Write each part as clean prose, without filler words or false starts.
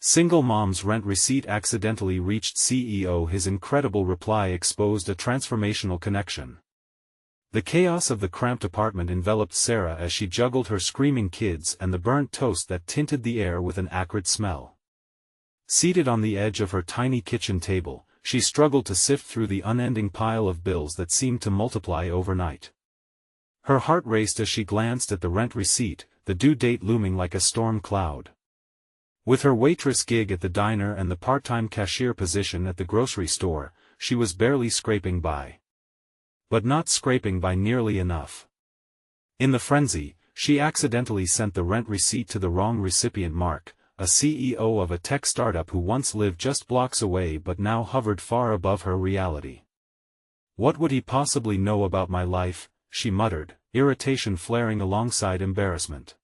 Single mom's rent receipt accidentally reached CEO. His incredible reply exposed a transformational connection. The chaos of the cramped apartment enveloped Sarah as she juggled her screaming kids and the burnt toast that tinted the air with an acrid smell. Seated on the edge of her tiny kitchen table, she struggled to sift through the unending pile of bills that seemed to multiply overnight. Her heart raced as she glanced at the rent receipt, the due date looming like a storm cloud. With her waitress gig at the diner and the part-time cashier position at the grocery store, she was barely scraping by. But not scraping by nearly enough. In the frenzy, she accidentally sent the rent receipt to the wrong recipient. Mark, a CEO of a tech startup who once lived just blocks away but now hovered far above her reality. What would he possibly know about my life, she muttered, irritation flaring alongside embarrassment.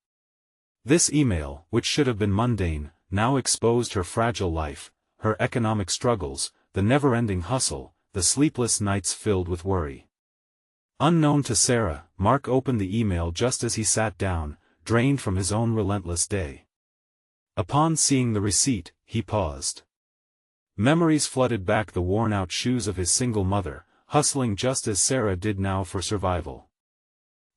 This email, which should have been mundane, now exposed her fragile life, her economic struggles, the never-ending hustle, the sleepless nights filled with worry. Unknown to Sarah, Mark opened the email just as he sat down, drained from his own relentless day. Upon seeing the receipt, he paused. Memories flooded back the worn-out shoes of his single mother, hustling just as Sarah did now for survival.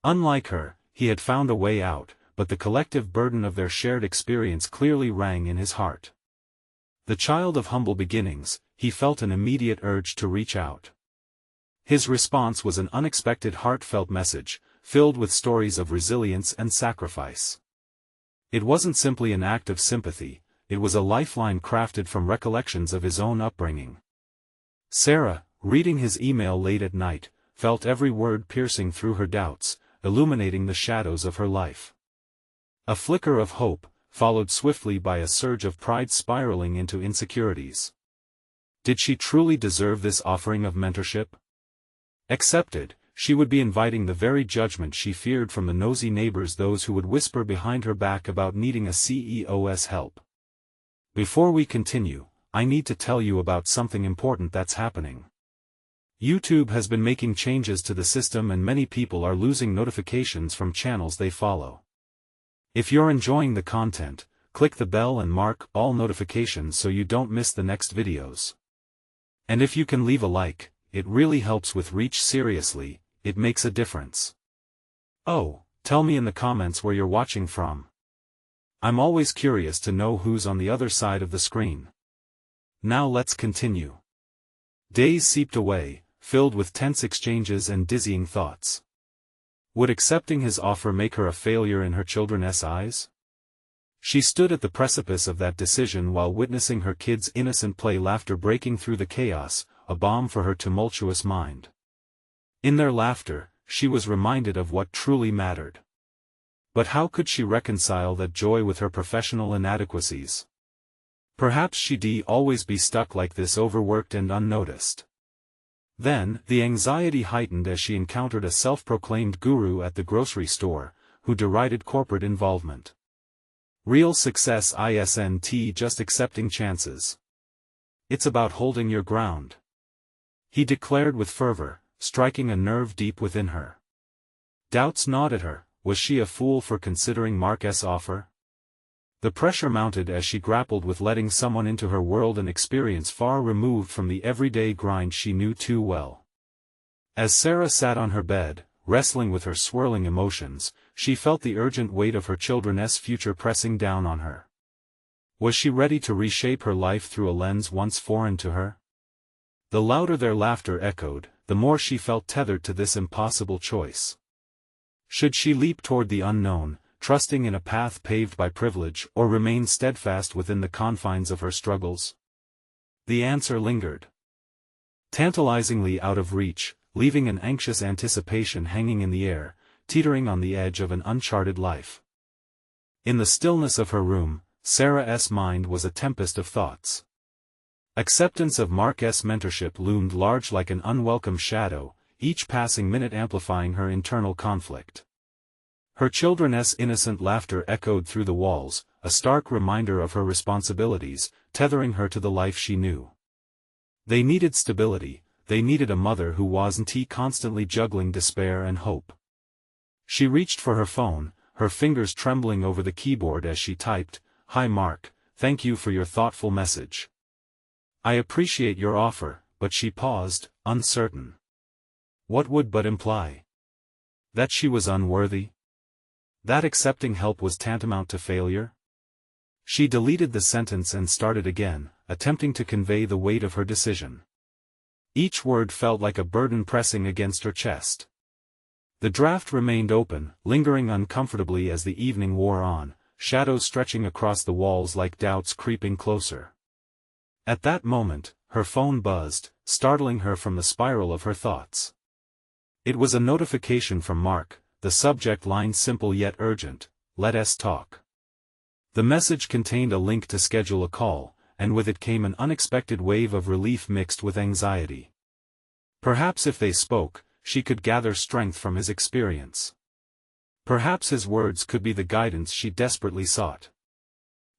Unlike her, he had found a way out, but the collective burden of their shared experience clearly rang in his heart. The child of humble beginnings, he felt an immediate urge to reach out. His response was an unexpected heartfelt message, filled with stories of resilience and sacrifice. It wasn't simply an act of sympathy, it was a lifeline crafted from recollections of his own upbringing. Sarah, reading his email late at night, felt every word piercing through her doubts, illuminating the shadows of her life. A flicker of hope, followed swiftly by a surge of pride spiraling into insecurities. Did she truly deserve this offering of mentorship? Accepted, she would be inviting the very judgment she feared from the nosy neighbors, those who would whisper behind her back about needing a CEO's help. Before we continue, I need to tell you about something important that's happening. YouTube has been making changes to the system and many people are losing notifications from channels they follow. If you're enjoying the content, click the bell and mark all notifications so you don't miss the next videos. And if you can leave a like, it really helps with reach. Seriously, it makes a difference. Oh, tell me in the comments where you're watching from. I'm always curious to know who's on the other side of the screen. Now let's continue. Days seeped away, filled with tense exchanges and dizzying thoughts. Would accepting his offer make her a failure in her children's eyes? She stood at the precipice of that decision while witnessing her kids' innocent play, laughter breaking through the chaos, a balm for her tumultuous mind. In their laughter, she was reminded of what truly mattered. But how could she reconcile that joy with her professional inadequacies? Perhaps she'd always be stuck like this, overworked and unnoticed. Then, the anxiety heightened as she encountered a self-proclaimed guru at the grocery store, who derided corporate involvement. Real success isn't just accepting chances. It's about holding your ground, he declared with fervor, striking a nerve deep within her. Doubts gnawed at her. Was she a fool for considering Mark's offer? The pressure mounted as she grappled with letting someone into her world, an experience far removed from the everyday grind she knew too well. As Sarah sat on her bed, wrestling with her swirling emotions, she felt the urgent weight of her children's future pressing down on her. Was she ready to reshape her life through a lens once foreign to her? The louder their laughter echoed, the more she felt tethered to this impossible choice. Should she leap toward the unknown, trusting in a path paved by privilege, or remain steadfast within the confines of her struggles? The answer lingered, tantalizingly out of reach, leaving an anxious anticipation hanging in the air, teetering on the edge of an uncharted life. In the stillness of her room, Sarah's mind was a tempest of thoughts. Acceptance of Mark's mentorship loomed large like an unwelcome shadow, each passing minute amplifying her internal conflict. Her children's innocent laughter echoed through the walls, a stark reminder of her responsibilities, tethering her to the life she knew. They needed stability, they needed a mother who wasn't constantly juggling despair and hope. She reached for her phone, her fingers trembling over the keyboard as she typed, "Hi Mark, thank you for your thoughtful message. I appreciate your offer, but she paused, uncertain. What would but imply? That she was unworthy? That accepting help was tantamount to failure? She deleted the sentence and started again, attempting to convey the weight of her decision. Each word felt like a burden pressing against her chest. The draft remained open, lingering uncomfortably as the evening wore on, shadows stretching across the walls like doubts creeping closer. At that moment, her phone buzzed, startling her from the spiral of her thoughts. It was a notification from Mark, the subject line simple yet urgent, "Let us talk." The message contained a link to schedule a call, and with it came an unexpected wave of relief mixed with anxiety. Perhaps if they spoke, she could gather strength from his experience. Perhaps his words could be the guidance she desperately sought.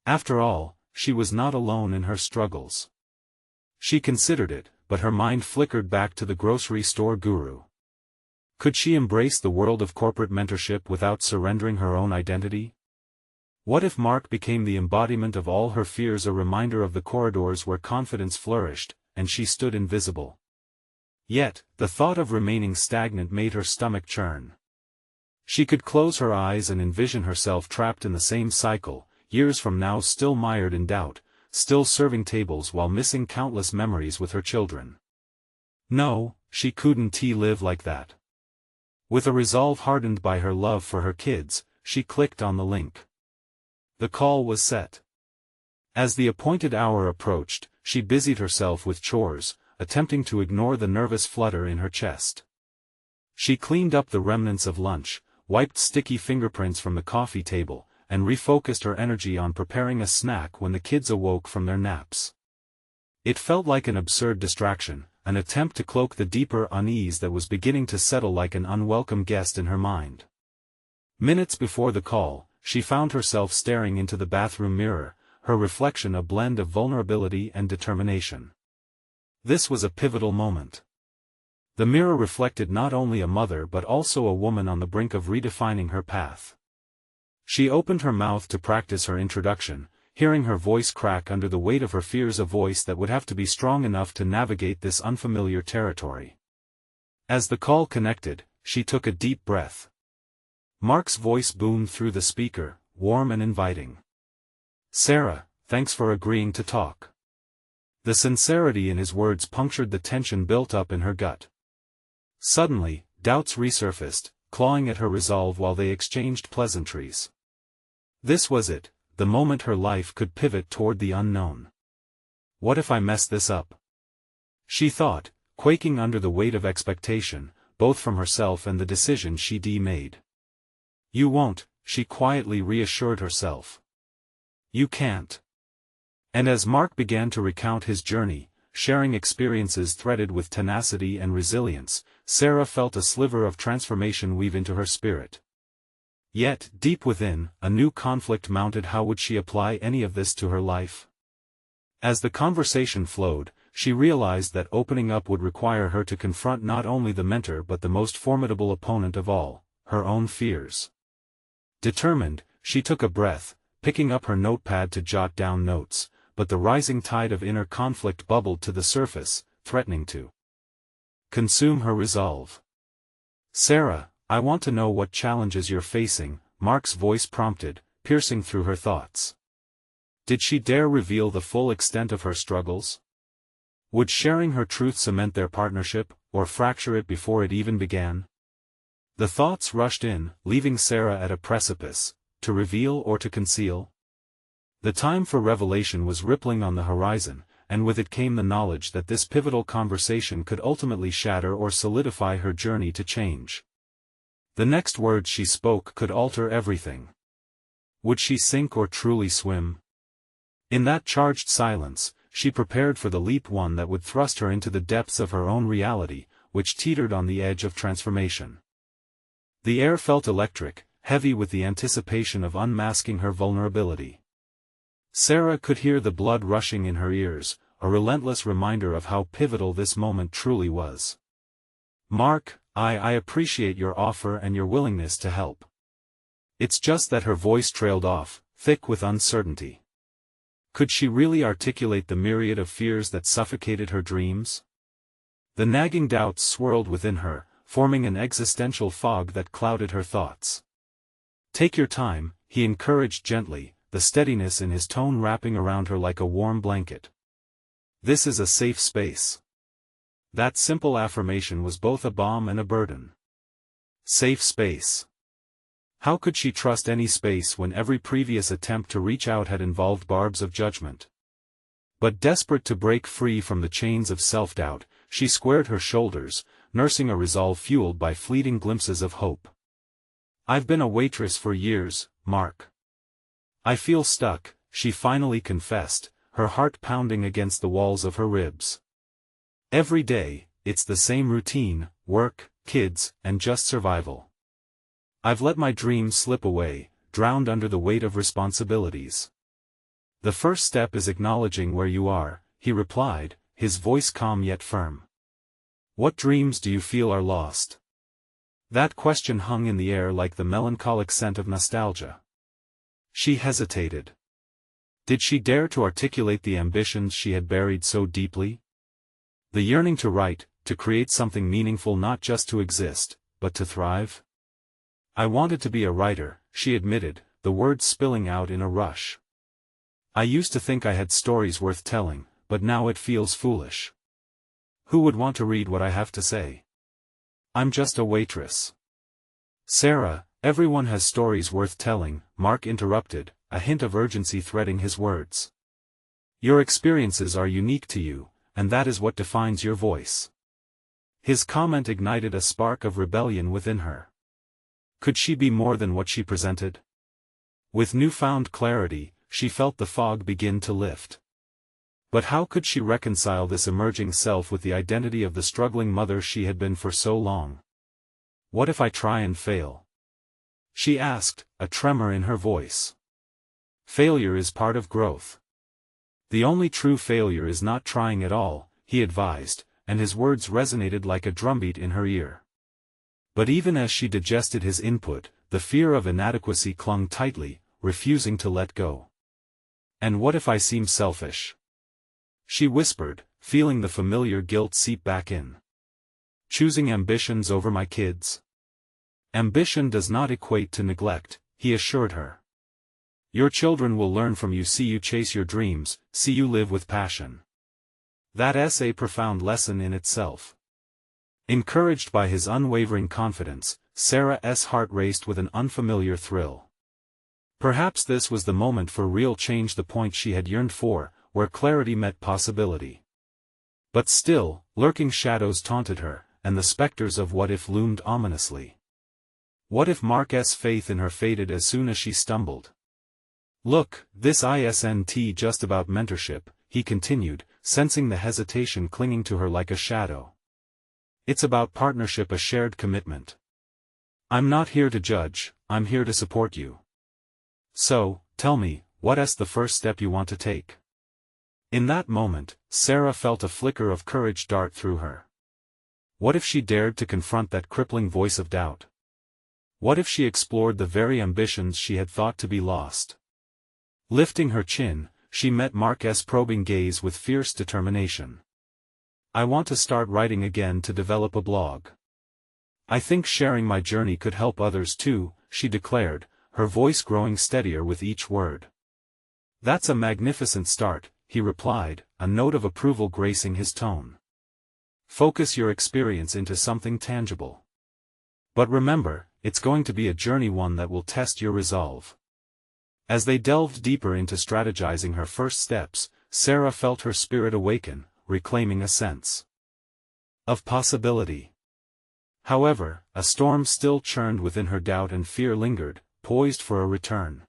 After all, she was not alone in her struggles. She considered it, but her mind flickered back to the grocery store guru. Could she embrace the world of corporate mentorship without surrendering her own identity? What if Mark became the embodiment of all her fears, a reminder of the corridors where confidence flourished, and she stood invisible? Yet, the thought of remaining stagnant made her stomach churn. She could close her eyes and envision herself trapped in the same cycle, years from now still mired in doubt, still serving tables while missing countless memories with her children. No, she couldn't live like that. With a resolve hardened by her love for her kids, she clicked on the link. The call was set. As the appointed hour approached, she busied herself with chores, attempting to ignore the nervous flutter in her chest. She cleaned up the remnants of lunch, wiped sticky fingerprints from the coffee table, and refocused her energy on preparing a snack when the kids awoke from their naps. It felt like an absurd distraction, an attempt to cloak the deeper unease that was beginning to settle like an unwelcome guest in her mind. Minutes before the call, she found herself staring into the bathroom mirror, her reflection a blend of vulnerability and determination. This was a pivotal moment. The mirror reflected not only a mother but also a woman on the brink of redefining her path. She opened her mouth to practice her introduction, hearing her voice crack under the weight of her fears, a voice that would have to be strong enough to navigate this unfamiliar territory. As the call connected, she took a deep breath. Mark's voice boomed through the speaker, warm and inviting. "Sarah, thanks for agreeing to talk." The sincerity in his words punctured the tension built up in her gut. Suddenly, doubts resurfaced, clawing at her resolve while they exchanged pleasantries. This was it, the moment her life could pivot toward the unknown. What if I mess this up? She thought, quaking under the weight of expectation, both from herself and the decision she'd made. "You won't," she quietly reassured herself. "You can't." And as Mark began to recount his journey, sharing experiences threaded with tenacity and resilience, Sarah felt a sliver of transformation weave into her spirit. Yet, deep within, a new conflict mounted. How would she apply any of this to her life? As the conversation flowed, she realized that opening up would require her to confront not only the mentor but the most formidable opponent of all, her own fears. Determined, she took a breath, picking up her notepad to jot down notes, but the rising tide of inner conflict bubbled to the surface, threatening to consume her resolve. "Sarah, I want to know what challenges you're facing," Mark's voice prompted, piercing through her thoughts. Did she dare reveal the full extent of her struggles? Would sharing her truth cement their partnership, or fracture it before it even began? The thoughts rushed in, leaving Sarah at a precipice, to reveal or to conceal. The time for revelation was rippling on the horizon, and with it came the knowledge that this pivotal conversation could ultimately shatter or solidify her journey to change. The next words she spoke could alter everything. Would she sink or truly swim? In that charged silence, she prepared for the leap, one that would thrust her into the depths of her own reality, which teetered on the edge of transformation. The air felt electric, heavy with the anticipation of unmasking her vulnerability. Sarah could hear the blood rushing in her ears, a relentless reminder of how pivotal this moment truly was. "Mark, I appreciate your offer and your willingness to help." It's just that her voice trailed off, thick with uncertainty. Could she really articulate the myriad of fears that suffocated her dreams? The nagging doubts swirled within her, forming an existential fog that clouded her thoughts. "Take your time," he encouraged gently, the steadiness in his tone wrapping around her like a warm blanket. "This is a safe space." That simple affirmation was both a balm and a burden. Safe space. How could she trust any space when every previous attempt to reach out had involved barbs of judgment? But desperate to break free from the chains of self-doubt, she squared her shoulders, nursing a resolve fueled by fleeting glimpses of hope. "I've been a waitress for years, Mark. I feel stuck," she finally confessed, her heart pounding against the walls of her ribs. "Every day, it's the same routine: work, kids, and just survival. I've let my dreams slip away, drowned under the weight of responsibilities." "The first step is acknowledging where you are," he replied, his voice calm yet firm. "What dreams do you feel are lost?" That question hung in the air like the melancholic scent of nostalgia. She hesitated. Did she dare to articulate the ambitions she had buried so deeply? The yearning to write, to create something meaningful, not just to exist, but to thrive? "I wanted to be a writer," she admitted, the words spilling out in a rush. "I used to think I had stories worth telling, but now it feels foolish. Who would want to read what I have to say? I'm just a waitress." "Sarah, everyone has stories worth telling," Mark interrupted, a hint of urgency threading his words. "Your experiences are unique to you, and that is what defines your voice." His comment ignited a spark of rebellion within her. Could she be more than what she presented? With newfound clarity, she felt the fog begin to lift. But how could she reconcile this emerging self with the identity of the struggling mother she had been for so long? "What if I try and fail?" she asked, a tremor in her voice. "Failure is part of growth. The only true failure is not trying at all," he advised, and his words resonated like a drumbeat in her ear. But even as she digested his input, the fear of inadequacy clung tightly, refusing to let go. "And what if I seem selfish?" she whispered, feeling the familiar guilt seep back in. "Choosing ambitions over my kids?" "Ambition does not equate to neglect," he assured her. "Your children will learn from you, see you chase your dreams, see you live with passion." That's a profound lesson in itself. Encouraged by his unwavering confidence, Sarah's heart raced with an unfamiliar thrill. Perhaps this was the moment for real change, the point she had yearned for, where clarity met possibility. But still, lurking shadows taunted her, and the specters of what if loomed ominously. What if Mark's faith in her faded as soon as she stumbled? "Look, this isn't just about mentorship," he continued, sensing the hesitation clinging to her like a shadow. "It's about partnership, a shared commitment. I'm not here to judge, I'm here to support you. So, tell me, what's the first step you want to take?" In that moment, Sarah felt a flicker of courage dart through her. What if she dared to confront that crippling voice of doubt? What if she explored the very ambitions she had thought to be lost? Lifting her chin, she met Mark's probing gaze with fierce determination. "I want to start writing again, to develop a blog. I think sharing my journey could help others too," she declared, her voice growing steadier with each word. "That's a magnificent start," he replied, a note of approval gracing his tone. "Focus your experience into something tangible. But remember, it's going to be a journey, one that will test your resolve." As they delved deeper into strategizing her first steps, Sarah felt her spirit awaken, reclaiming a sense of possibility. However, a storm still churned within her. Doubt and fear lingered, poised for a return.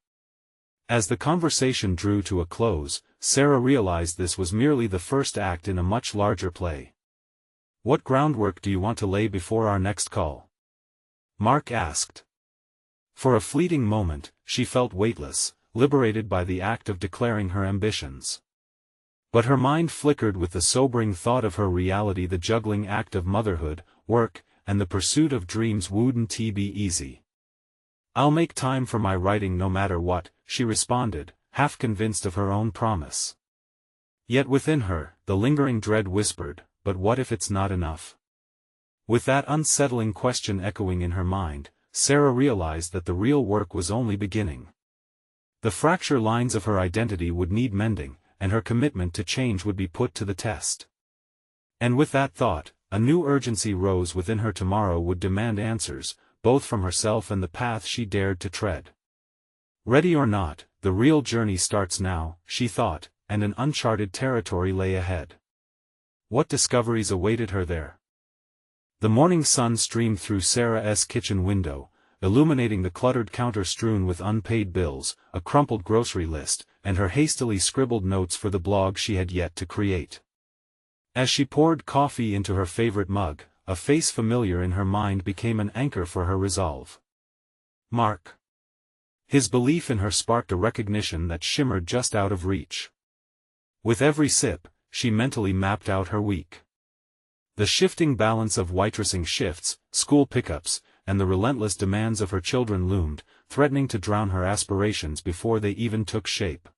As the conversation drew to a close, Sarah realized this was merely the first act in a much larger play. "What groundwork do you want to lay before our next call?" Mark asked. For a fleeting moment, she felt weightless, liberated by the act of declaring her ambitions. But her mind flickered with the sobering thought of her reality, the juggling act of motherhood, work, and the pursuit of dreams wouldn't be easy. "I'll make time for my writing no matter what," she responded, half convinced of her own promise. Yet within her, the lingering dread whispered, but what if it's not enough? With that unsettling question echoing in her mind, Sarah realized that the real work was only beginning. The fractured lines of her identity would need mending, and her commitment to change would be put to the test. And with that thought, a new urgency rose within her. Tomorrow would demand answers, both from herself and the path she dared to tread. Ready or not, the real journey starts now, she thought, and an uncharted territory lay ahead. What discoveries awaited her there? The morning sun streamed through Sarah's kitchen window, illuminating the cluttered counter strewn with unpaid bills, a crumpled grocery list, and her hastily scribbled notes for the blog she had yet to create. As she poured coffee into her favorite mug, a face familiar in her mind became an anchor for her resolve. Mark. His belief in her sparked a recognition that shimmered just out of reach. With every sip, she mentally mapped out her week. The shifting balance of waitressing shifts, school pickups, and the relentless demands of her children loomed, threatening to drown her aspirations before they even took shape.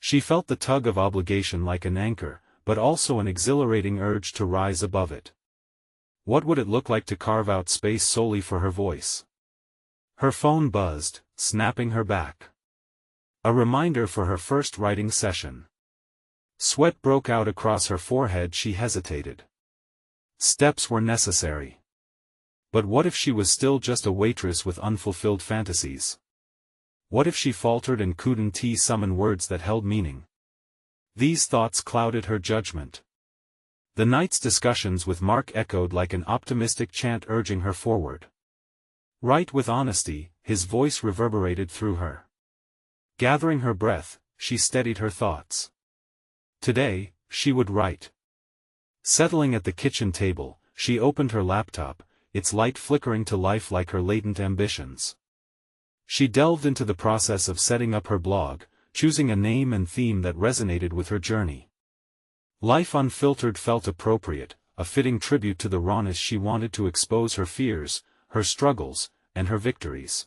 She felt the tug of obligation like an anchor, but also an exhilarating urge to rise above it. What would it look like to carve out space solely for her voice? Her phone buzzed, snapping her back. A reminder for her first writing session. Sweat broke out across her forehead. She hesitated. Steps were necessary. But what if she was still just a waitress with unfulfilled fantasies? What if she faltered and couldn't summon words that held meaning? These thoughts clouded her judgment. The night's discussions with Mark echoed like an optimistic chant urging her forward. Write with honesty, his voice reverberated through her. Gathering her breath, she steadied her thoughts. Today, she would write. Settling at the kitchen table, she opened her laptop, its light flickering to life like her latent ambitions. She delved into the process of setting up her blog, choosing a name and theme that resonated with her journey. Life Unfiltered felt appropriate, a fitting tribute to the rawness she wanted to expose her fears, her struggles, and her victories.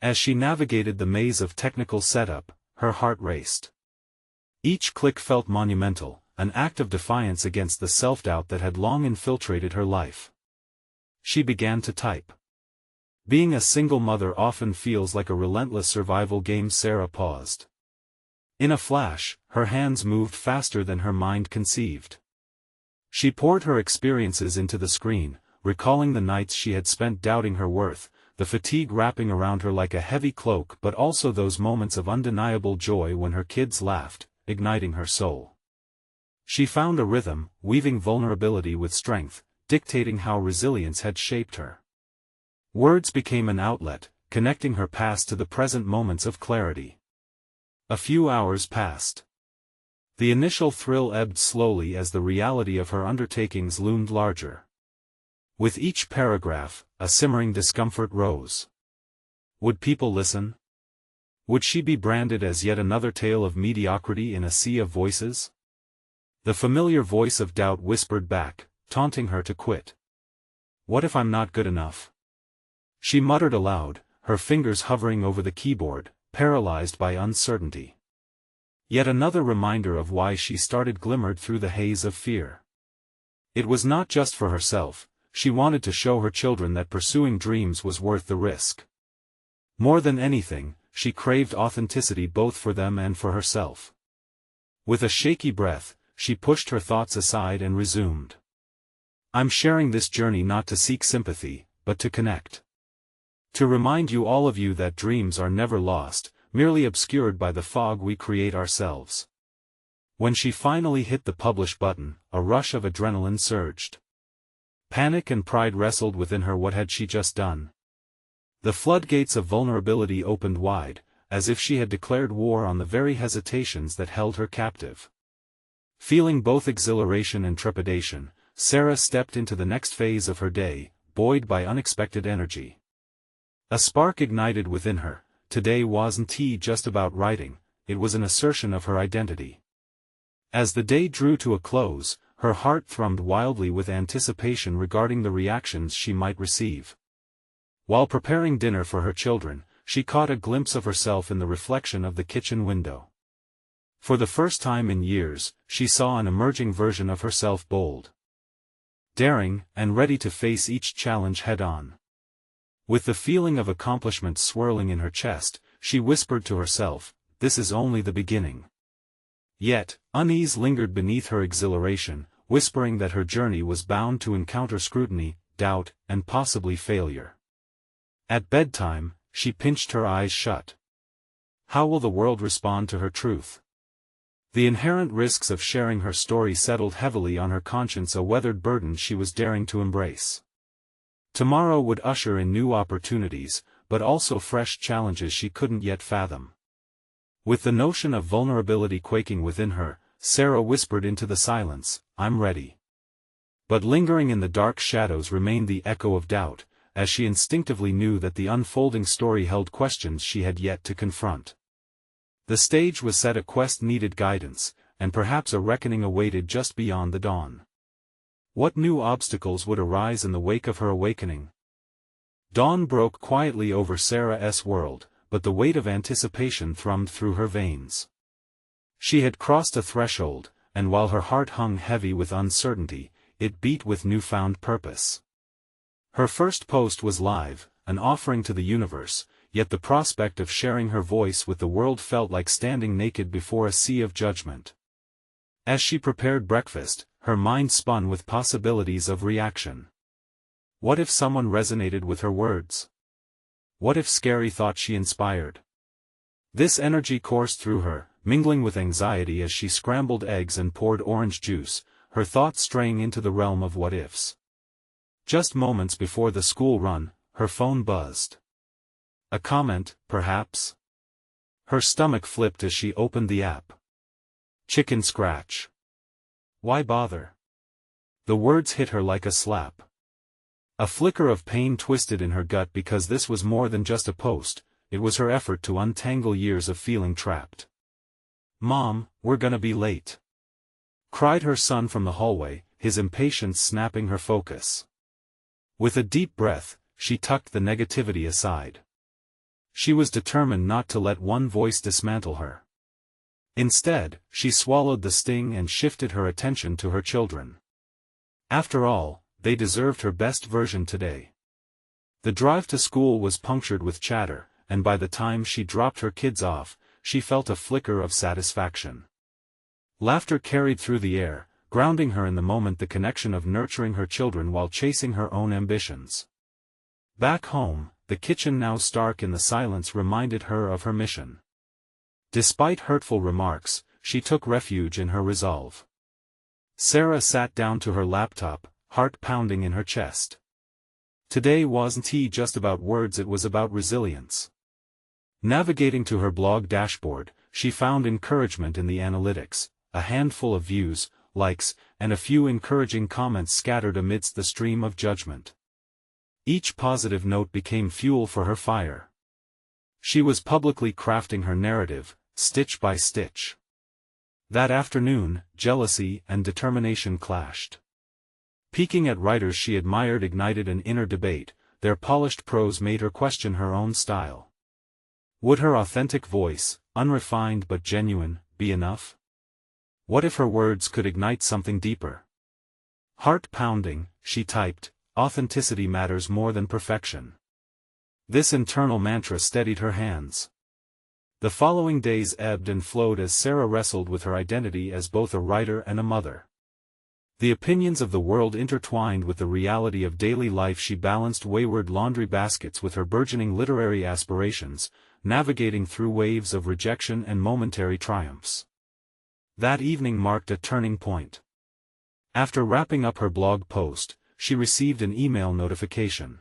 As she navigated the maze of technical setup, her heart raced. Each click felt monumental, an act of defiance against the self-doubt that had long infiltrated her life. She began to type. Being a single mother often feels like a relentless survival game. Sarah paused. In a flash, her hands moved faster than her mind conceived. She poured her experiences into the screen, recalling the nights she had spent doubting her worth, the fatigue wrapping around her like a heavy cloak, but also those moments of undeniable joy when her kids laughed, igniting her soul. She found a rhythm, weaving vulnerability with strength, dictating how resilience had shaped her. Words became an outlet, connecting her past to the present moments of clarity. A few hours passed. The initial thrill ebbed slowly as the reality of her undertakings loomed larger. With each paragraph, a simmering discomfort rose. Would people listen? Would she be branded as yet another tale of mediocrity in a sea of voices? The familiar voice of doubt whispered back, taunting her to quit. What if I'm not good enough? She muttered aloud, her fingers hovering over the keyboard, paralyzed by uncertainty. Yet another reminder of why she started glimmered through the haze of fear. It was not just for herself, she wanted to show her children that pursuing dreams was worth the risk. More than anything, she craved authenticity both for them and for herself. With a shaky breath, she pushed her thoughts aside and resumed. I'm sharing this journey not to seek sympathy, but to connect. To remind you, all of you, that dreams are never lost, merely obscured by the fog we create ourselves. When she finally hit the publish button, a rush of adrenaline surged. Panic and pride wrestled within her. What had she just done? The floodgates of vulnerability opened wide, as if she had declared war on the very hesitations that held her captive. Feeling both exhilaration and trepidation, Sarah stepped into the next phase of her day, buoyed by unexpected energy. A spark ignited within her. Today wasn't just about writing, it was an assertion of her identity. As the day drew to a close, her heart thrummed wildly with anticipation regarding the reactions she might receive. While preparing dinner for her children, she caught a glimpse of herself in the reflection of the kitchen window. For the first time in years, she saw an emerging version of herself, bold, daring, and ready to face each challenge head-on. With the feeling of accomplishment swirling in her chest, she whispered to herself, "This is only the beginning." Yet, unease lingered beneath her exhilaration, whispering that her journey was bound to encounter scrutiny, doubt, and possibly failure. At bedtime, she pinched her eyes shut. How will the world respond to her truth? The inherent risks of sharing her story settled heavily on her conscience, a weathered burden she was daring to embrace. Tomorrow would usher in new opportunities, but also fresh challenges she couldn't yet fathom. With the notion of vulnerability quaking within her, Sarah whispered into the silence, "I'm ready." But lingering in the dark shadows remained the echo of doubt, as she instinctively knew that the unfolding story held questions she had yet to confront. The stage was set, a quest needed guidance, and perhaps a reckoning awaited just beyond the dawn. What new obstacles would arise in the wake of her awakening? Dawn broke quietly over Sarah's world, but the weight of anticipation thrummed through her veins. She had crossed a threshold, and while her heart hung heavy with uncertainty, it beat with newfound purpose. Her first post was live, an offering to the universe, yet the prospect of sharing her voice with the world felt like standing naked before a sea of judgment. As she prepared breakfast, her mind spun with possibilities of reaction. What if someone resonated with her words? What if scary thought she inspired? This energy coursed through her, mingling with anxiety as she scrambled eggs and poured orange juice, her thoughts straying into the realm of what-ifs. Just moments before the school run, her phone buzzed. A comment, perhaps? Her stomach flipped as she opened the app. Chicken scratch. Why bother? The words hit her like a slap. A flicker of pain twisted in her gut because this was more than just a post, it was her effort to untangle years of feeling trapped. "Mom, we're gonna be late," cried her son from the hallway, his impatience snapping her focus. With a deep breath, she tucked the negativity aside. She was determined not to let one voice dismantle her. Instead, she swallowed the sting and shifted her attention to her children. After all, they deserved her best version today. The drive to school was punctured with chatter, and by the time she dropped her kids off, she felt a flicker of satisfaction. Laughter carried through the air, grounding her in the moment, the connection of nurturing her children while chasing her own ambitions. Back home, the kitchen now stark in the silence reminded her of her mission. Despite hurtful remarks, she took refuge in her resolve. Sarah sat down to her laptop, heart pounding in her chest. Today wasn't just about words, it was about resilience. Navigating to her blog dashboard, she found encouragement in the analytics, a handful of views, likes, and a few encouraging comments scattered amidst the stream of judgment. Each positive note became fuel for her fire. She was publicly crafting her narrative, stitch by stitch. That afternoon, jealousy and determination clashed. Peeking at writers she admired ignited an inner debate, their polished prose made her question her own style. Would her authentic voice, unrefined but genuine, be enough? What if her words could ignite something deeper? Heart pounding, she typed, "Authenticity matters more than perfection." This internal mantra steadied her hands. The following days ebbed and flowed as Sarah wrestled with her identity as both a writer and a mother. The opinions of the world intertwined with the reality of daily life. She balanced wayward laundry baskets with her burgeoning literary aspirations, navigating through waves of rejection and momentary triumphs. That evening marked a turning point. After wrapping up her blog post, she received an email notification.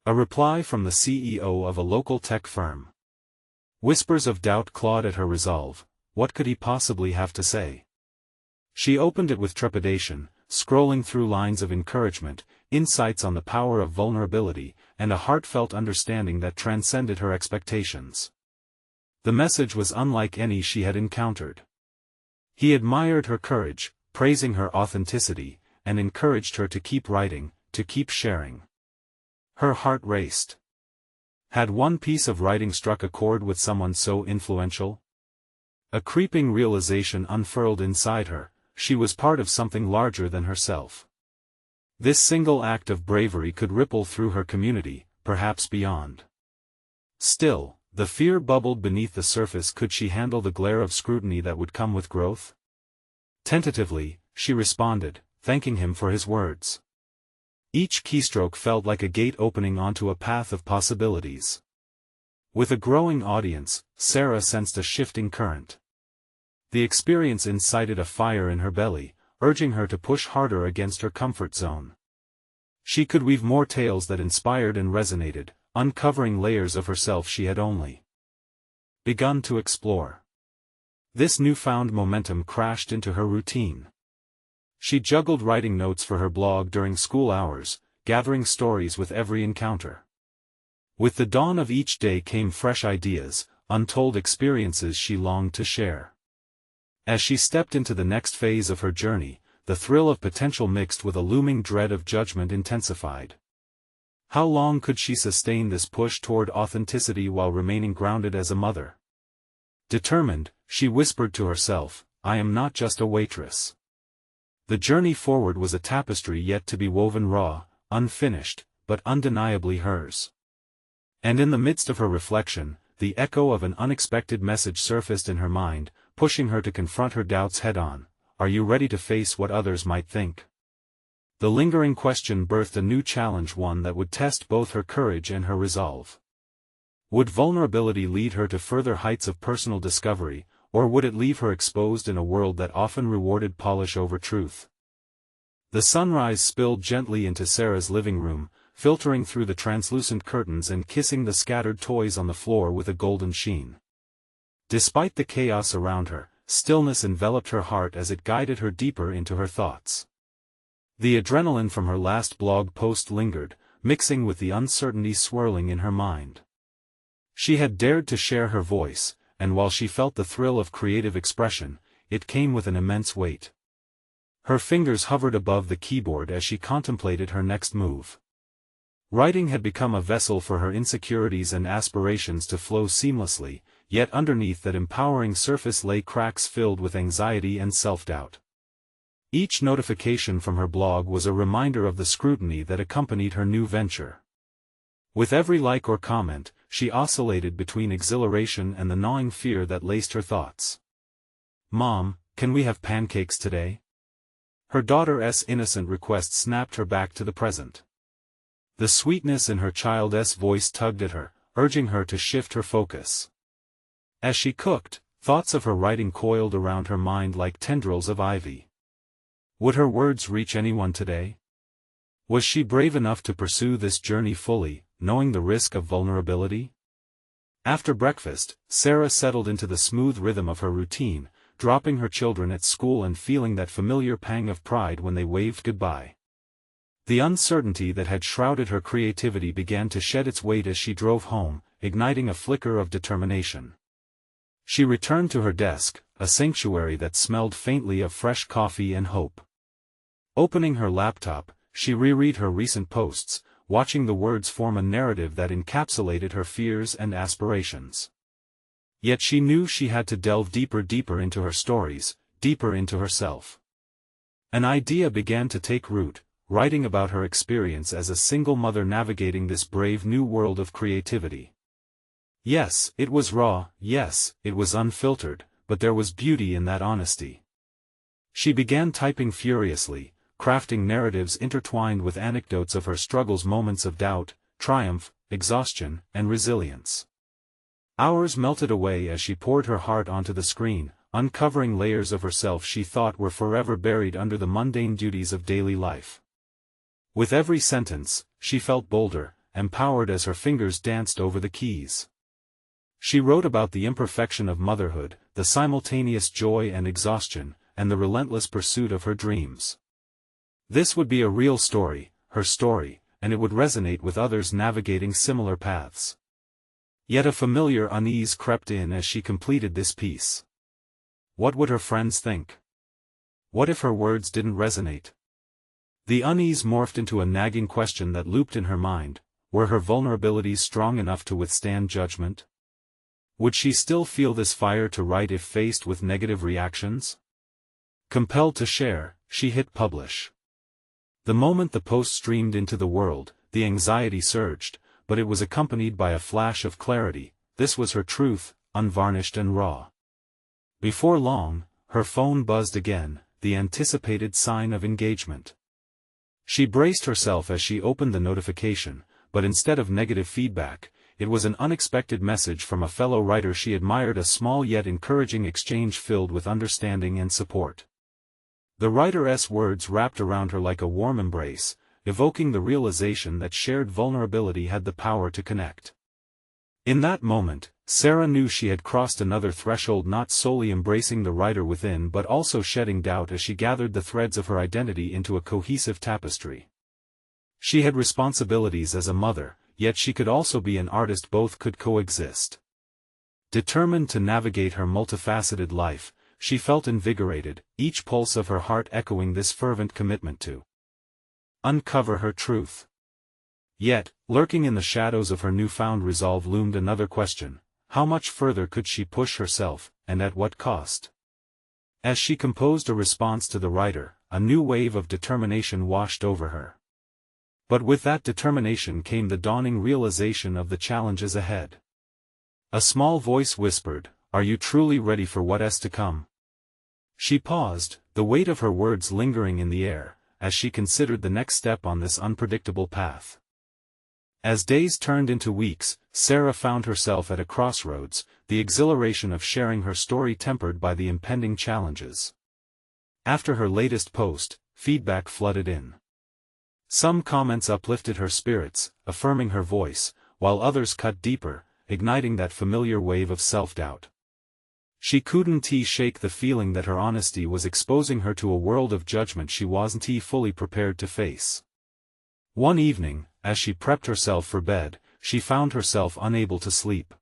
A reply from the CEO of a local tech firm. Whispers of doubt clawed at her resolve. What could he possibly have to say? She opened it with trepidation, scrolling through lines of encouragement, insights on the power of vulnerability, and a heartfelt understanding that transcended her expectations. The message was unlike any she had encountered. He admired her courage, praising her authenticity, and encouraged her to keep writing, to keep sharing. Her heart raced. Had one piece of writing struck a chord with someone so influential? A creeping realization unfurled inside her: she was part of something larger than herself. This single act of bravery could ripple through her community, perhaps beyond. Still, the fear bubbled beneath the surface. Could she handle the glare of scrutiny that would come with growth? Tentatively, she responded, thanking him for his words. Each keystroke felt like a gate opening onto a path of possibilities. With a growing audience, Sarah sensed a shifting current. The experience incited a fire in her belly, urging her to push harder against her comfort zone. She could weave more tales that inspired and resonated, uncovering layers of herself she had only begun to explore. This newfound momentum crashed into her routine. She juggled writing notes for her blog during school hours, gathering stories with every encounter. With the dawn of each day came fresh ideas, untold experiences she longed to share. As she stepped into the next phase of her journey, the thrill of potential mixed with a looming dread of judgment intensified. How long could she sustain this push toward authenticity while remaining grounded as a mother? Determined, she whispered to herself, "I am not just a waitress." The journey forward was a tapestry yet to be woven, raw, unfinished, but undeniably hers. And in the midst of her reflection, the echo of an unexpected message surfaced in her mind, pushing her to confront her doubts head-on. Are you ready to face what others might think? The lingering question birthed a new challenge, one that would test both her courage and her resolve. Would vulnerability lead her to further heights of personal discovery, or would it leave her exposed in a world that often rewarded polish over truth? The sunrise spilled gently into Sarah's living room, filtering through the translucent curtains and kissing the scattered toys on the floor with a golden sheen. Despite the chaos around her, stillness enveloped her heart as it guided her deeper into her thoughts. The adrenaline from her last blog post lingered, mixing with the uncertainty swirling in her mind. She had dared to share her voice, and while she felt the thrill of creative expression, it came with an immense weight. Her fingers hovered above the keyboard as she contemplated her next move. Writing had become a vessel for her insecurities and aspirations to flow seamlessly, yet underneath that empowering surface lay cracks filled with anxiety and self-doubt. Each notification from her blog was a reminder of the scrutiny that accompanied her new venture. With every like or comment, she oscillated between exhilaration and the gnawing fear that laced her thoughts. "Mom, can we have pancakes today?" Her daughter's innocent request snapped her back to the present. The sweetness in her child's voice tugged at her, urging her to shift her focus. As she cooked, thoughts of her writing coiled around her mind like tendrils of ivy. Would her words reach anyone today? Was she brave enough to pursue this journey fully, knowing the risk of vulnerability? After breakfast, Sarah settled into the smooth rhythm of her routine, dropping her children at school and feeling that familiar pang of pride when they waved goodbye. The uncertainty that had shrouded her creativity began to shed its weight as she drove home, igniting a flicker of determination. She returned to her desk, a sanctuary that smelled faintly of fresh coffee and hope. Opening her laptop, she reread her recent posts, watching the words form a narrative that encapsulated her fears and aspirations. Yet she knew she had to delve deeper into her stories, deeper into herself. An idea began to take root, writing about her experience as a single mother navigating this brave new world of creativity. Yes, it was raw, yes, it was unfiltered, but there was beauty in that honesty. She began typing furiously, crafting narratives intertwined with anecdotes of her struggles, moments of doubt, triumph, exhaustion, and resilience. Hours melted away as she poured her heart onto the screen, uncovering layers of herself she thought were forever buried under the mundane duties of daily life. With every sentence, she felt bolder, empowered as her fingers danced over the keys. She wrote about the imperfection of motherhood, the simultaneous joy and exhaustion, and the relentless pursuit of her dreams. This would be a real story, her story, and it would resonate with others navigating similar paths. Yet a familiar unease crept in as she completed this piece. What would her friends think? What if her words didn't resonate? The unease morphed into a nagging question that looped in her mind: were her vulnerabilities strong enough to withstand judgment? Would she still feel this fire to write if faced with negative reactions? Compelled to share, she hit publish. The moment the post streamed into the world, the anxiety surged, but it was accompanied by a flash of clarity. This was her truth, unvarnished and raw. Before long, her phone buzzed again, the anticipated sign of engagement. She braced herself as she opened the notification, but instead of negative feedback, it was an unexpected message from a fellow writer she admired, a small yet encouraging exchange filled with understanding and support. The writer's words wrapped around her like a warm embrace, evoking the realization that shared vulnerability had the power to connect. In that moment, Sarah knew she had crossed another threshold, not solely embracing the writer within but also shedding doubt as she gathered the threads of her identity into a cohesive tapestry. She had responsibilities as a mother, yet she could also be an artist. Both could coexist. Determined to navigate her multifaceted life, she felt invigorated, each pulse of her heart echoing this fervent commitment to uncover her truth. Yet, lurking in the shadows of her newfound resolve loomed another question: how much further could she push herself, and at what cost? As she composed a response to the writer, a new wave of determination washed over her. But with that determination came the dawning realization of the challenges ahead. A small voice whispered, "Are you truly ready for what's to come?" She paused, the weight of her words lingering in the air, as she considered the next step on this unpredictable path. As days turned into weeks, Sarah found herself at a crossroads, the exhilaration of sharing her story tempered by the impending challenges. After her latest post, feedback flooded in. Some comments uplifted her spirits, affirming her voice, while others cut deeper, igniting that familiar wave of self-doubt. She couldn't shake the feeling that her honesty was exposing her to a world of judgment she wasn't fully prepared to face. One evening, as she prepped herself for bed, she found herself unable to sleep.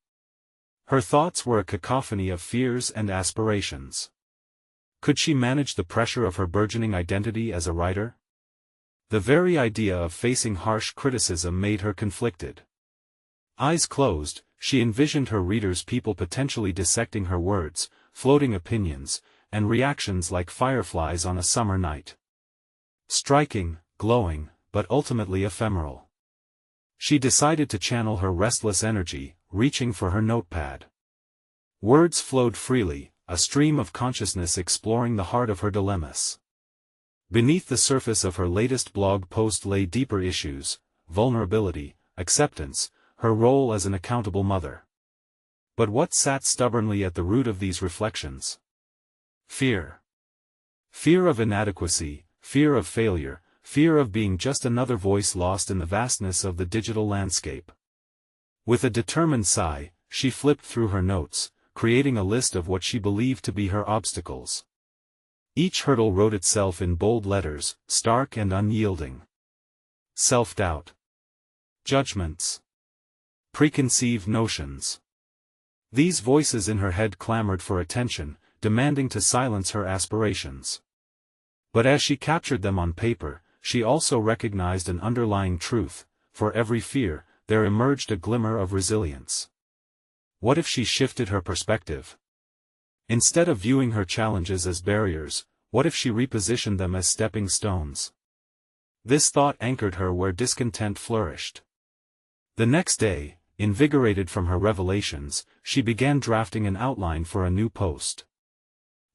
Her thoughts were a cacophony of fears and aspirations. Could she manage the pressure of her burgeoning identity as a writer? The very idea of facing harsh criticism made her conflicted. Eyes closed, she envisioned her readers' people potentially dissecting her words, floating opinions, and reactions like fireflies on a summer night. Striking, glowing, but ultimately ephemeral. She decided to channel her restless energy, reaching for her notepad. Words flowed freely, a stream of consciousness exploring the heart of her dilemmas. Beneath the surface of her latest blog post lay deeper issues: vulnerability, acceptance, her role as an accountable mother. But what sat stubbornly at the root of these reflections? Fear. Fear of inadequacy, fear of failure, fear of being just another voice lost in the vastness of the digital landscape. With a determined sigh, she flipped through her notes, creating a list of what she believed to be her obstacles. Each hurdle wrote itself in bold letters, stark and unyielding. Self-doubt. Judgments. Preconceived notions. These voices in her head clamored for attention, demanding to silence her aspirations. But as she captured them on paper, she also recognized an underlying truth: for every fear, there emerged a glimmer of resilience. What if she shifted her perspective? Instead of viewing her challenges as barriers, what if she repositioned them as stepping stones? This thought anchored her where discontent flourished. The next day, invigorated from her revelations, she began drafting an outline for a new post.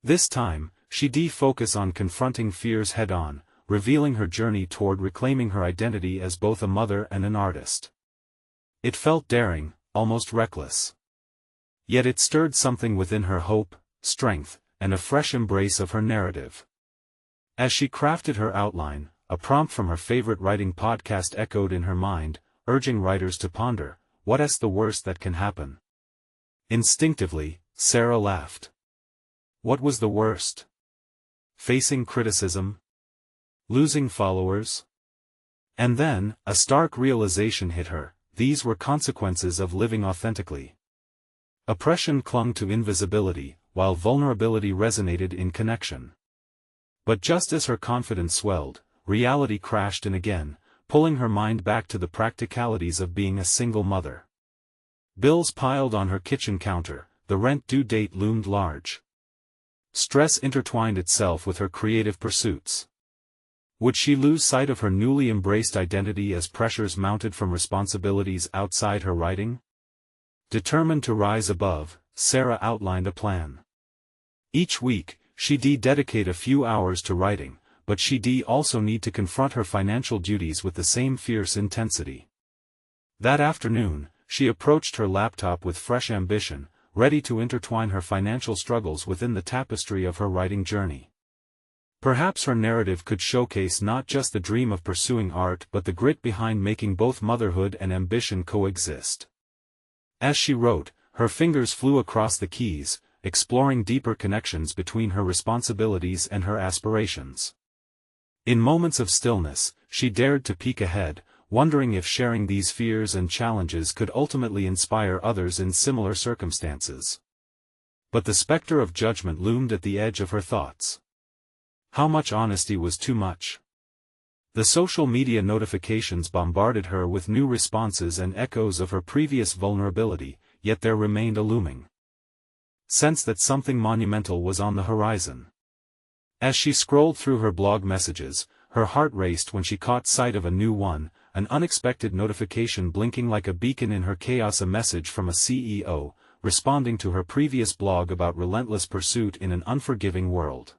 This time, she'd focus on confronting fears head-on, revealing her journey toward reclaiming her identity as both a mother and an artist. It felt daring, almost reckless. Yet it stirred something within her: hope, strength, and a fresh embrace of her narrative. As she crafted her outline, a prompt from her favorite writing podcast echoed in her mind, urging writers to ponder, what's the worst that can happen? Instinctively, Sarah laughed. What was the worst? Facing criticism? Losing followers? And then, a stark realization hit her: these were consequences of living authentically. Oppression clung to invisibility, while vulnerability resonated in connection. But just as her confidence swelled, reality crashed in again, pulling her mind back to the practicalities of being a single mother. Bills piled on her kitchen counter, the rent due date loomed large. Stress intertwined itself with her creative pursuits. Would she lose sight of her newly embraced identity as pressures mounted from responsibilities outside her writing? Determined to rise above, Sarah outlined a plan. Each week, she'd dedicate a few hours to writing, but she'd also need to confront her financial duties with the same fierce intensity. That afternoon, she approached her laptop with fresh ambition, ready to intertwine her financial struggles within the tapestry of her writing journey. Perhaps her narrative could showcase not just the dream of pursuing art but the grit behind making both motherhood and ambition coexist. As she wrote, her fingers flew across the keys, exploring deeper connections between her responsibilities and her aspirations. In moments of stillness, she dared to peek ahead, wondering if sharing these fears and challenges could ultimately inspire others in similar circumstances. But the specter of judgment loomed at the edge of her thoughts. How much honesty was too much? The social media notifications bombarded her with new responses and echoes of her previous vulnerability, yet there remained a looming sense that something monumental was on the horizon. As she scrolled through her blog messages, her heart raced when she caught sight of a new one, an unexpected notification blinking like a beacon in her chaos, a message from a CEO, responding to her previous blog about relentless pursuit in an unforgiving world.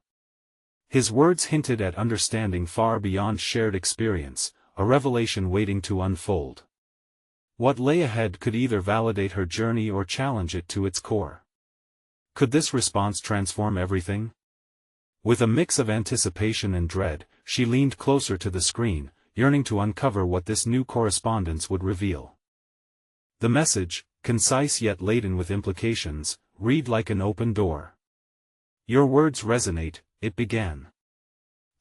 His words hinted at understanding far beyond shared experience, a revelation waiting to unfold. What lay ahead could either validate her journey or challenge it to its core. Could this response transform everything? With a mix of anticipation and dread, she leaned closer to the screen, yearning to uncover what this new correspondence would reveal. The message, concise yet laden with implications, read like an open door. "Your words resonate," it began.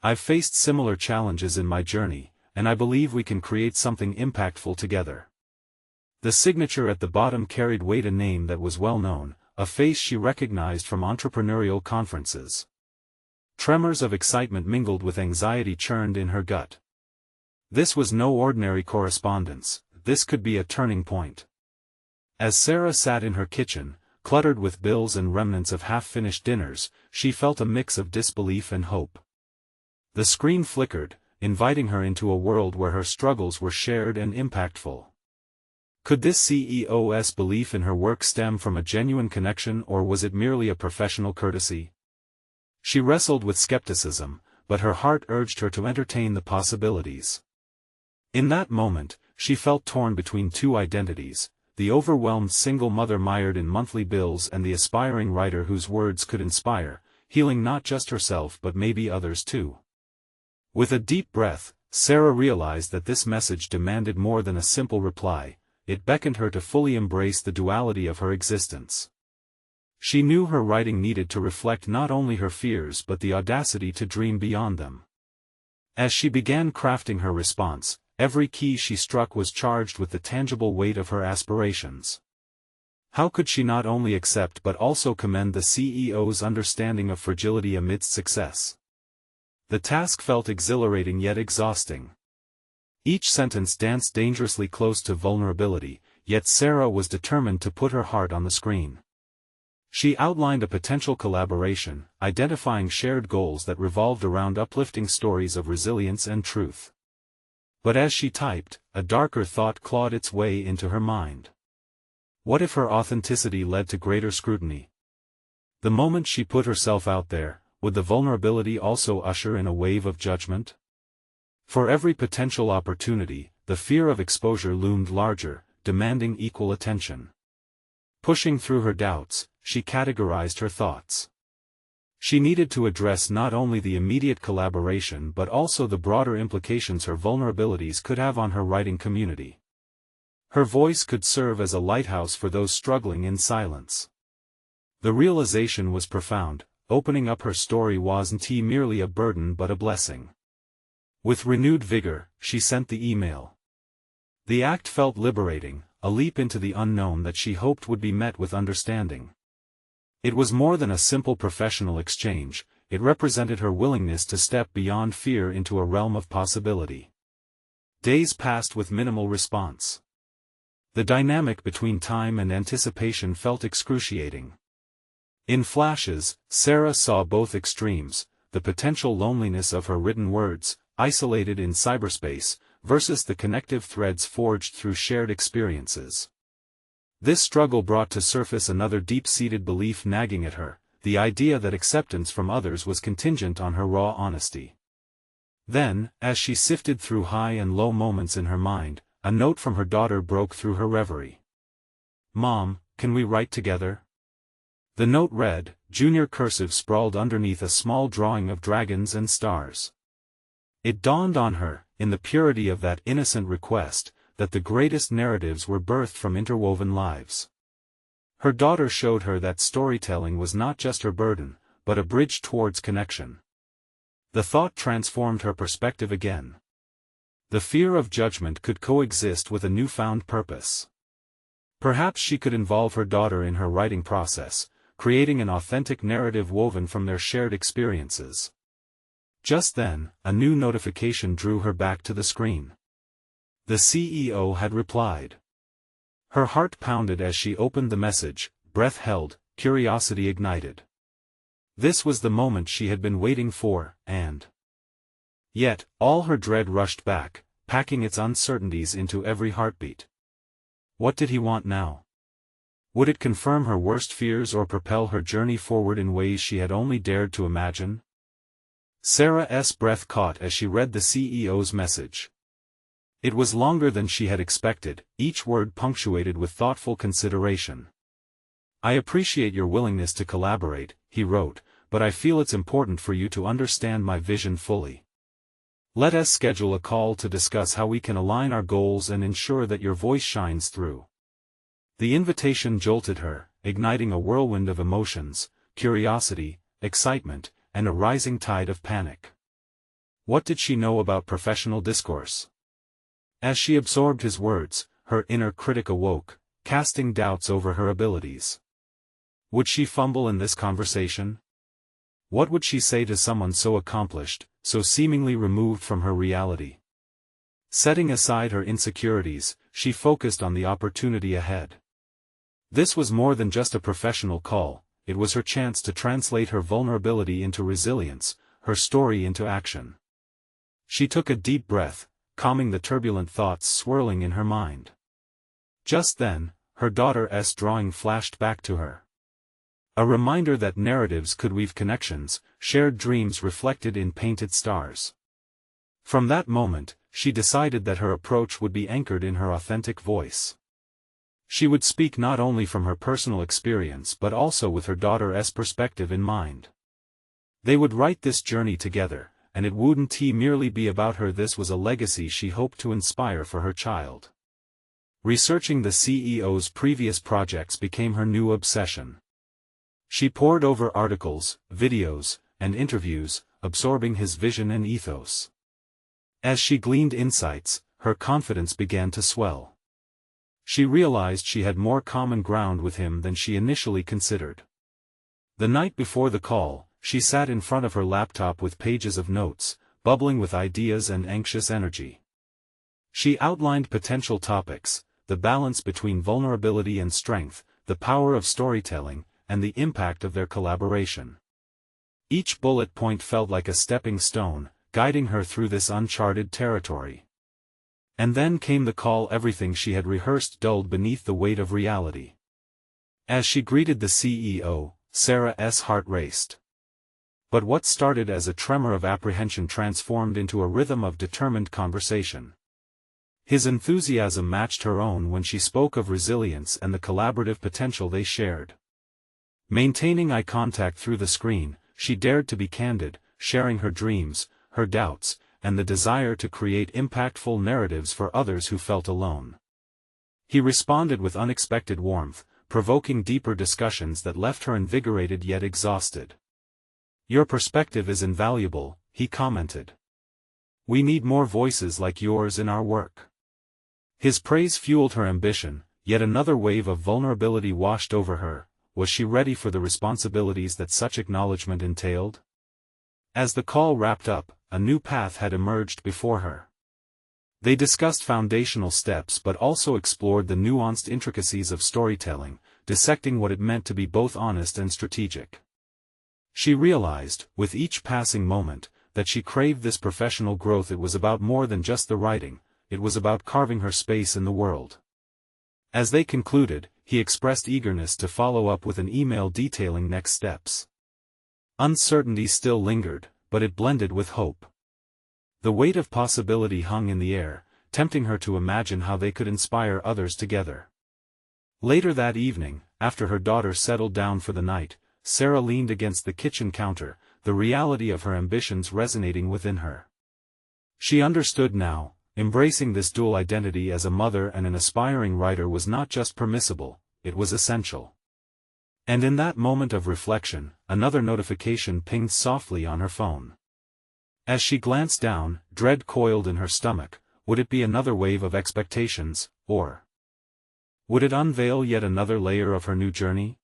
"I've faced similar challenges in my journey, and I believe we can create something impactful together." The signature at the bottom carried weight, a name that was well known, a face she recognized from entrepreneurial conferences. Tremors of excitement mingled with anxiety churned in her gut. This was no ordinary correspondence, this could be a turning point. As Sarah sat in her kitchen, cluttered with bills and remnants of half-finished dinners, she felt a mix of disbelief and hope. The screen flickered, inviting her into a world where her struggles were shared and impactful. Could this CEO's belief in her work stem from a genuine connection, or was it merely a professional courtesy? She wrestled with skepticism, but her heart urged her to entertain the possibilities. In that moment, she felt torn between two identities, the overwhelmed single mother mired in monthly bills and the aspiring writer whose words could inspire, healing not just herself but maybe others too. With a deep breath, Sarah realized that this message demanded more than a simple reply. It beckoned her to fully embrace the duality of her existence. She knew her writing needed to reflect not only her fears but the audacity to dream beyond them. As she began crafting her response, every key she struck was charged with the tangible weight of her aspirations. How could she not only accept but also commend the CEO's understanding of fragility amidst success? The task felt exhilarating yet exhausting. Each sentence danced dangerously close to vulnerability, yet Sarah was determined to put her heart on the screen. She outlined a potential collaboration, identifying shared goals that revolved around uplifting stories of resilience and truth. But as she typed, a darker thought clawed its way into her mind. What if her authenticity led to greater scrutiny? The moment she put herself out there, would the vulnerability also usher in a wave of judgment? For every potential opportunity, the fear of exposure loomed larger, demanding equal attention. Pushing through her doubts, she categorized her thoughts. She needed to address not only the immediate collaboration but also the broader implications her vulnerabilities could have on her writing community. Her voice could serve as a lighthouse for those struggling in silence. The realization was profound. Opening up her story wasn't merely a burden but a blessing. With renewed vigor, she sent the email. The act felt liberating, a leap into the unknown that she hoped would be met with understanding. It was more than a simple professional exchange, it represented her willingness to step beyond fear into a realm of possibility. Days passed with minimal response. The dynamic between time and anticipation felt excruciating. In flashes, Sarah saw both extremes, the potential loneliness of her written words, isolated in cyberspace, versus the connective threads forged through shared experiences. This struggle brought to surface another deep-seated belief nagging at her, the idea that acceptance from others was contingent on her raw honesty. Then, as she sifted through high and low moments in her mind, a note from her daughter broke through her reverie. "Mom, can we write together?" The note read, junior cursive sprawled underneath a small drawing of dragons and stars. It dawned on her, in the purity of that innocent request, that the greatest narratives were birthed from interwoven lives. Her daughter showed her that storytelling was not just her burden, but a bridge towards connection. The thought transformed her perspective again. The fear of judgment could coexist with a newfound purpose. Perhaps she could involve her daughter in her writing process, creating an authentic narrative woven from their shared experiences. Just then, a new notification drew her back to the screen. The CEO had replied. Her heart pounded as she opened the message, breath held, curiosity ignited. This was the moment she had been waiting for, and yet, all her dread rushed back, packing its uncertainties into every heartbeat. What did he want now? Would it confirm her worst fears or propel her journey forward in ways she had only dared to imagine? Sarah's breath caught as she read the CEO's message. It was longer than she had expected, each word punctuated with thoughtful consideration. "I appreciate your willingness to collaborate," he wrote, "but I feel it's important for you to understand my vision fully. Let us schedule a call to discuss how we can align our goals and ensure that your voice shines through." The invitation jolted her, igniting a whirlwind of emotions, curiosity, excitement, and a rising tide of panic. What did she know about professional discourse? As she absorbed his words, her inner critic awoke, casting doubts over her abilities. Would she fumble in this conversation? What would she say to someone so accomplished, so seemingly removed from her reality? Setting aside her insecurities, she focused on the opportunity ahead. This was more than just a professional call, it was her chance to translate her vulnerability into resilience, her story into action. She took a deep breath, calming the turbulent thoughts swirling in her mind. Just then, her daughter's drawing flashed back to her. A reminder that narratives could weave connections, shared dreams reflected in painted stars. From that moment, she decided that her approach would be anchored in her authentic voice. She would speak not only from her personal experience but also with her daughter's perspective in mind. They would write this journey together, and it wouldn't merely be about her. This was a legacy she hoped to inspire for her child. Researching the CEO's previous projects became her new obsession. She pored over articles, videos, and interviews, absorbing his vision and ethos. As she gleaned insights, her confidence began to swell. She realized she had more common ground with him than she initially considered. The night before the call, she sat in front of her laptop with pages of notes, bubbling with ideas and anxious energy. She outlined potential topics, the balance between vulnerability and strength, the power of storytelling, and the impact of their collaboration. Each bullet point felt like a stepping stone, guiding her through this uncharted territory. And then came the call. Everything she had rehearsed dulled beneath the weight of reality. As she greeted the CEO, Sarah's heart raced. But what started as a tremor of apprehension transformed into a rhythm of determined conversation. His enthusiasm matched her own when she spoke of resilience and the collaborative potential they shared. Maintaining eye contact through the screen, she dared to be candid, sharing her dreams, her doubts, and the desire to create impactful narratives for others who felt alone. He responded with unexpected warmth, provoking deeper discussions that left her invigorated yet exhausted. "Your perspective is invaluable," he commented. "We need more voices like yours in our work." His praise fueled her ambition, yet another wave of vulnerability washed over her. Was she ready for the responsibilities that such acknowledgement entailed? As the call wrapped up, a new path had emerged before her. They discussed foundational steps but also explored the nuanced intricacies of storytelling, dissecting what it meant to be both honest and strategic. She realized, with each passing moment, that she craved this professional growth. It was about more than just the writing, it was about carving her space in the world. As they concluded, he expressed eagerness to follow up with an email detailing next steps. Uncertainty still lingered, but it blended with hope. The weight of possibility hung in the air, tempting her to imagine how they could inspire others together. Later that evening, after her daughter settled down for the night, Sarah leaned against the kitchen counter, the reality of her ambitions resonating within her. She understood now, embracing this dual identity as a mother and an aspiring writer was not just permissible, it was essential. And in that moment of reflection, another notification pinged softly on her phone. As she glanced down, dread coiled in her stomach. Would it be another wave of expectations, or would it unveil yet another layer of her new journey?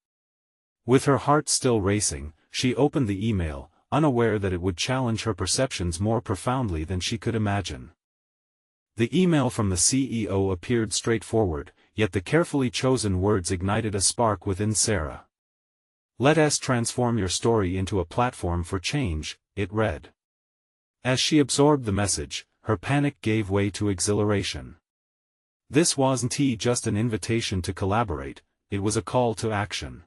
With her heart still racing, she opened the email, unaware that it would challenge her perceptions more profoundly than she could imagine. The email from the CEO appeared straightforward, yet the carefully chosen words ignited a spark within Sarah. "Let us transform your story into a platform for change," it read. As she absorbed the message, her panic gave way to exhilaration. This wasn't just an invitation to collaborate, it was a call to action.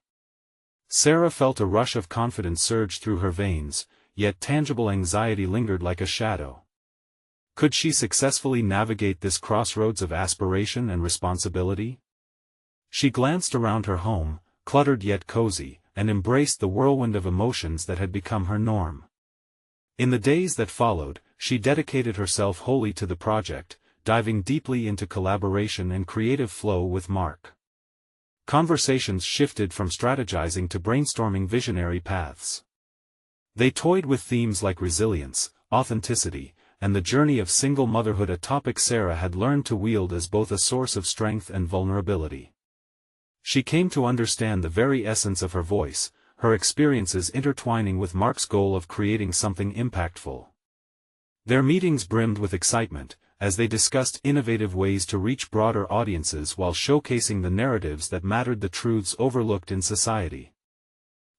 Sarah felt a rush of confidence surge through her veins, yet tangible anxiety lingered like a shadow. Could she successfully navigate this crossroads of aspiration and responsibility? She glanced around her home, cluttered yet cozy, and embraced the whirlwind of emotions that had become her norm. In the days that followed, she dedicated herself wholly to the project, diving deeply into collaboration and creative flow with Mark. Conversations shifted from strategizing to brainstorming visionary paths. They toyed with themes like resilience, authenticity, and the journey of single motherhood, a topic Sarah had learned to wield as both a source of strength and vulnerability. She came to understand the very essence of her voice, her experiences intertwining with Mark's goal of creating something impactful. Their meetings brimmed with excitement, as they discussed innovative ways to reach broader audiences while showcasing the narratives that mattered, the truths overlooked in society.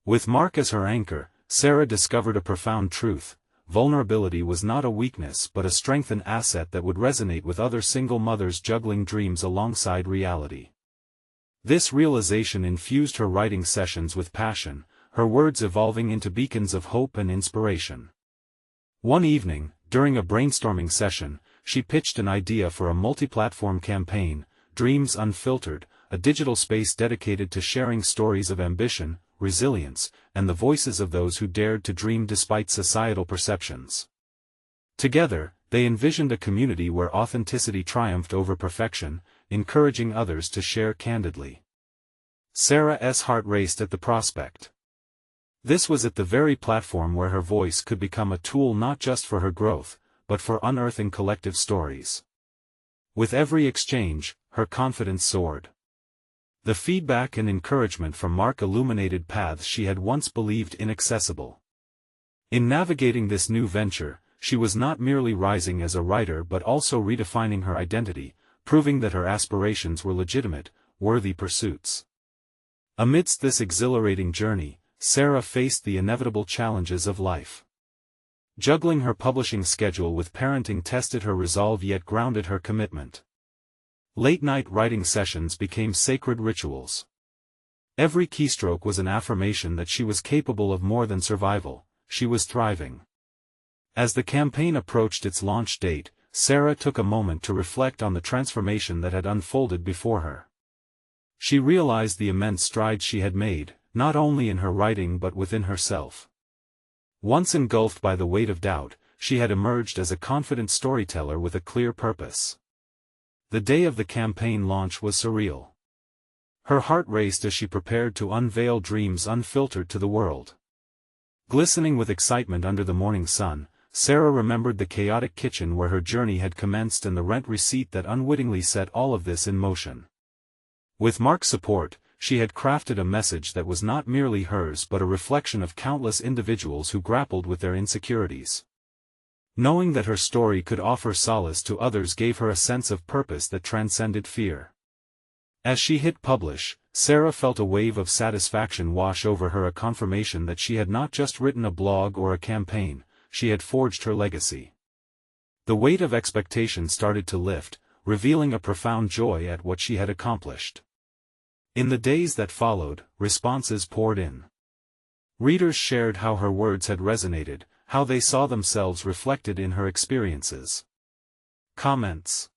With Mark as her anchor, Sarah discovered a profound truth: vulnerability was not a weakness but a strength, an asset that would resonate with other single mothers juggling dreams alongside reality. This realization infused her writing sessions with passion, her words evolving into beacons of hope and inspiration. One evening, during a brainstorming session, she pitched an idea for a multi-platform campaign, Dreams Unfiltered, a digital space dedicated to sharing stories of ambition, resilience, and the voices of those who dared to dream despite societal perceptions. Together, they envisioned a community where authenticity triumphed over perfection, encouraging others to share candidly. Sarah's heart raced at the prospect. This was at the very platform where her voice could become a tool not just for her growth, but for unearthing collective stories. With every exchange, her confidence soared. The feedback and encouragement from Mark illuminated paths she had once believed inaccessible. In navigating this new venture, she was not merely rising as a writer but also redefining her identity, proving that her aspirations were legitimate, worthy pursuits. Amidst this exhilarating journey, Sarah faced the inevitable challenges of life. Juggling her publishing schedule with parenting tested her resolve yet grounded her commitment. Late-night writing sessions became sacred rituals. Every keystroke was an affirmation that she was capable of more than survival, she was thriving. As the campaign approached its launch date, Sarah took a moment to reflect on the transformation that had unfolded before her. She realized the immense strides she had made, not only in her writing but within herself. Once engulfed by the weight of doubt, she had emerged as a confident storyteller with a clear purpose. The day of the campaign launch was surreal. Her heart raced as she prepared to unveil Dreams Unfiltered to the world. Glistening with excitement under the morning sun, Sarah remembered the chaotic kitchen where her journey had commenced and the rent receipt that unwittingly set all of this in motion. With Mark's support, she had crafted a message that was not merely hers but a reflection of countless individuals who grappled with their insecurities. Knowing that her story could offer solace to others gave her a sense of purpose that transcended fear. As she hit publish, Sarah felt a wave of satisfaction wash over her, a confirmation that she had not just written a blog or a campaign, she had forged her legacy. The weight of expectation started to lift, revealing a profound joy at what she had accomplished. In the days that followed, responses poured in. Readers shared how her words had resonated, how they saw themselves reflected in her experiences. Comments,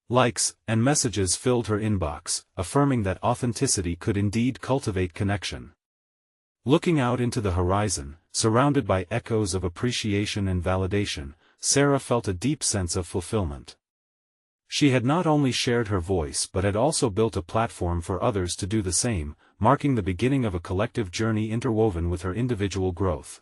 likes, and messages filled her inbox, affirming that authenticity could indeed cultivate connection. Looking out into the horizon, surrounded by echoes of appreciation and validation, Sarah felt a deep sense of fulfillment. She had not only shared her voice but had also built a platform for others to do the same, marking the beginning of a collective journey interwoven with her individual growth.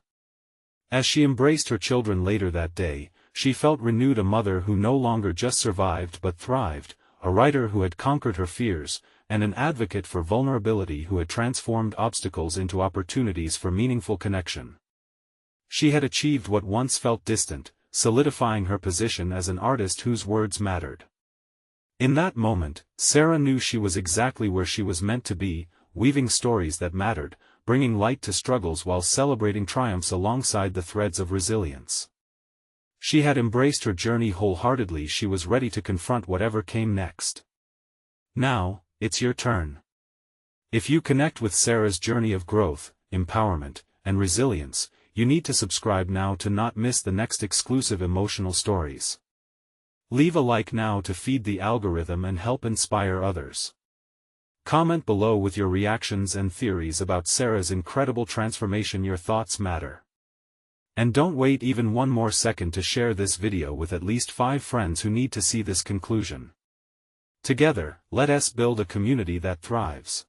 As she embraced her children later that day, she felt renewed, a mother who no longer just survived but thrived, a writer who had conquered her fears, and an advocate for vulnerability who had transformed obstacles into opportunities for meaningful connection. She had achieved what once felt distant, solidifying her position as an artist whose words mattered. In that moment, Sarah knew she was exactly where she was meant to be, weaving stories that mattered, bringing light to struggles while celebrating triumphs alongside the threads of resilience. She had embraced her journey wholeheartedly. She was ready to confront whatever came next. Now, it's your turn. If you connect with Sarah's journey of growth, empowerment, and resilience, you need to subscribe now to not miss the next exclusive emotional stories. Leave a like now to feed the algorithm and help inspire others. Comment below with your reactions and theories about Sarah's incredible transformation. Your thoughts matter. And don't wait even one more second to share this video with at least 5 friends who need to see this conclusion. Together, let us build a community that thrives.